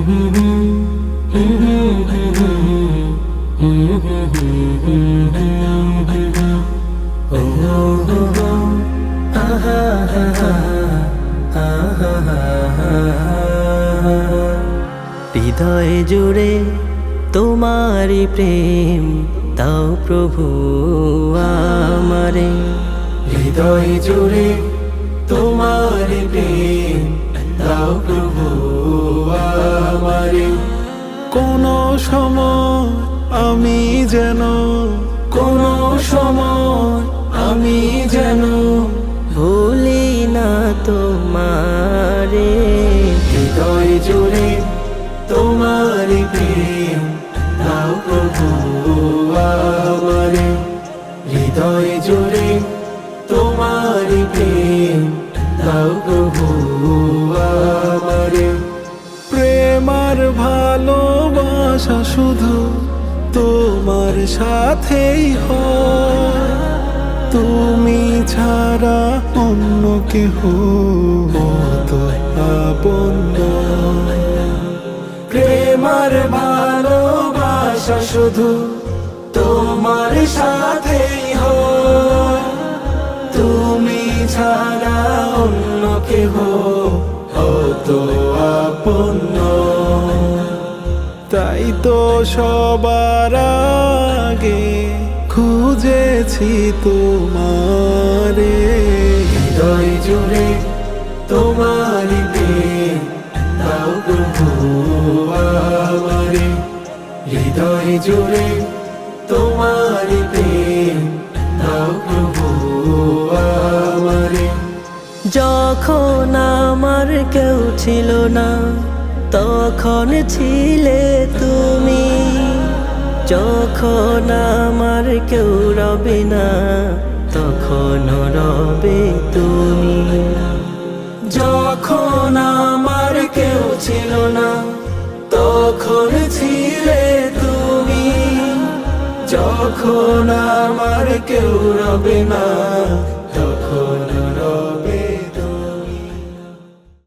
হৃদয় জুড়ে তোমারি প্রেম দাও প্রভু আমারে, হৃদয় জুড়ে তোমারি প্রেম দাও প্রভু আমারে। কোনো সময় আমি যেন, কোনো সময় আমি যেন ভুলি না তোমারে। হৃদয় জুড়ে তোমারি প্রেম দাও প্রভু আমারে। হৃদয় জুড়ে তোমারি প্রেম দাও প্রভু আমারে। প্রেম আর ভালোবাসা শুধু তোমার সাথেই হয়, তুমি ছাড়া অন্য কেহ তো আপন নয়। প্রেম আর ভালোবাসা শুধু তোমার সাথেই হয়, তুমি ছাড়া অন্য কেহ তো আপন নয়। তাই তো সবার আগে খুঁজেছি তোমারে। হৃদয় জুড়ে তোমারি প্রেম দাও প্রভু আমারে। হৃদয় জুড়ে তোমারি প্রেম দাও প্রভু আমারে। যখন আমার কেউ ছিল না তখন ছিলে তুমি, যখন আমার কেউ রবে না তখন রবে তুমি। যখন আমার কেউ ছিল না তখন ছিলে তুমি, যখন আমার কেউ রবে না